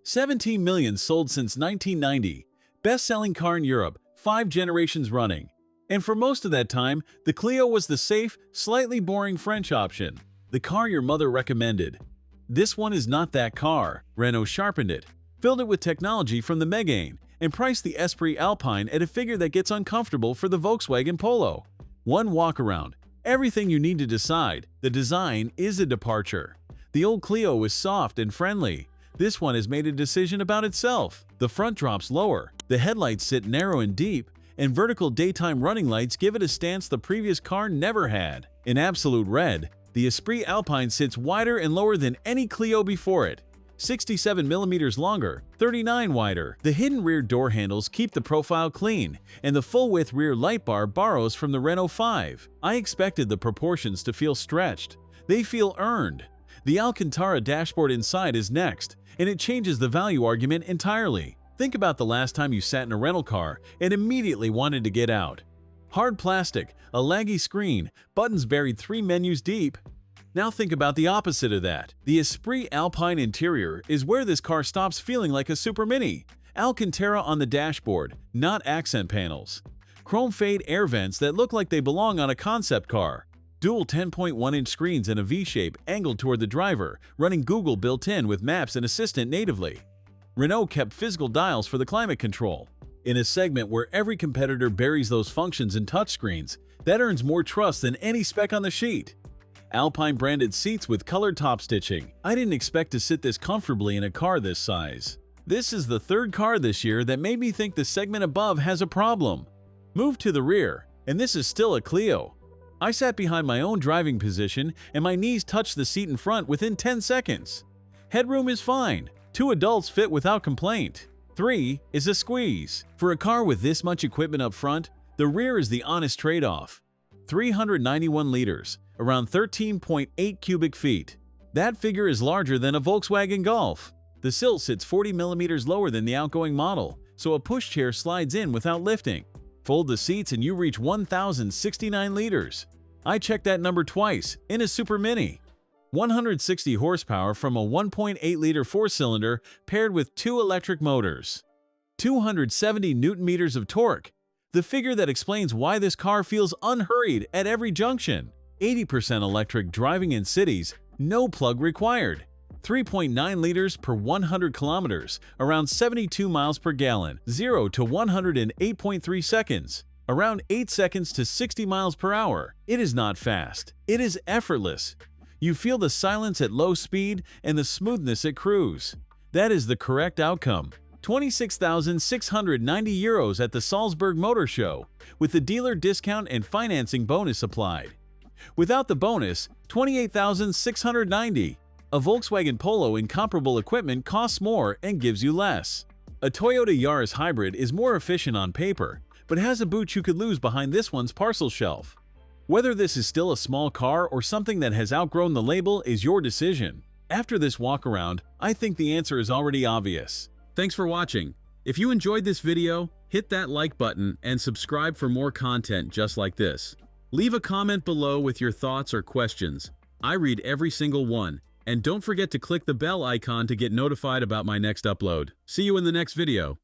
17 million sold since 1990. Best-selling car in Europe, 5 generations running. And for most of that time, the Clio was the safe, slightly boring French option. The car your mother recommended. This one is not that car. Renault sharpened it, filled it with technology from the Megane, and priced the Esprit Alpine at a figure that gets uncomfortable for the Volkswagen Polo. One walk-around. Everything you need to decide. The design is a departure. The old Clio was soft and friendly. This one has made a decision about itself. The front drops lower, the headlights sit narrow and deep, and vertical daytime running lights give it a stance the previous car never had. In absolute red, the Esprit Alpine sits wider and lower than any Clio before it. 67 mm longer, 39 wider. The hidden rear door handles keep the profile clean, and the full-width rear light bar borrows from the Renault 5. I expected the proportions to feel stretched. They feel earned. The Alcantara dashboard inside is next, and it changes the value argument entirely. Think about the last time you sat in a rental car and immediately wanted to get out. Hard plastic, a laggy screen, buttons buried 3 menus deep. Now think about the opposite of that. The Esprit Alpine interior is where this car stops feeling like a Super Mini. Alcantara on the dashboard, not accent panels. Chrome fade air vents that look like they belong on a concept car. Dual 10.1-inch screens in a V-shape angled toward the driver, running Google built-in with Maps and Assistant natively. Renault kept physical dials for the climate control. In a segment where every competitor buries those functions in touchscreens, that earns more trust than any spec on the sheet. Alpine branded seats with colored top stitching. I didn't expect to sit this comfortably in a car this size. This is the third car this year that made me think the segment above has a problem. Move to the rear, and this is still a Clio. I sat behind my own driving position and my knees touched the seat in front within 10 seconds. Headroom is fine. 2 adults fit without complaint. 3 is a squeeze. For a car with this much equipment up front, the rear is the honest trade-off. 391 liters, around 13.8 cubic feet. That figure is larger than a Volkswagen Golf. The sill sits 40 mm lower than the outgoing model, so a pushchair slides in without lifting. Fold the seats and you reach 1,069 liters. I checked that number twice, in a Super Mini. 160 horsepower from a 1.8-liter 4-cylinder paired with 2 electric motors. 270 Nm of torque, the figure that explains why this car feels unhurried at every junction. 80% electric driving in cities, no plug required. 3.9 liters per 100 kilometers, around 72 miles per gallon. 0 to 100 in 8.3 seconds, around 8 seconds to 60 miles per hour. It is not fast. It is effortless. You feel the silence at low speed and the smoothness at cruise. That is the correct outcome. 26,690 euros at the Salzburg Motor Show, with the dealer discount and financing bonus applied. Without the bonus, 28,690. A Volkswagen Polo in comparable equipment costs more and gives you less. A Toyota Yaris Hybrid is more efficient on paper, but has a boot you could lose behind this one's parcel shelf. Whether this is still a small car or something that has outgrown the label is your decision. After this walk-around, I think the answer is already obvious. Thanks for watching. If you enjoyed this video, hit that like button and subscribe for more content just like this. Leave a comment below with your thoughts or questions. I read every single one. And don't forget to click the bell icon to get notified about my next upload. See you in the next video.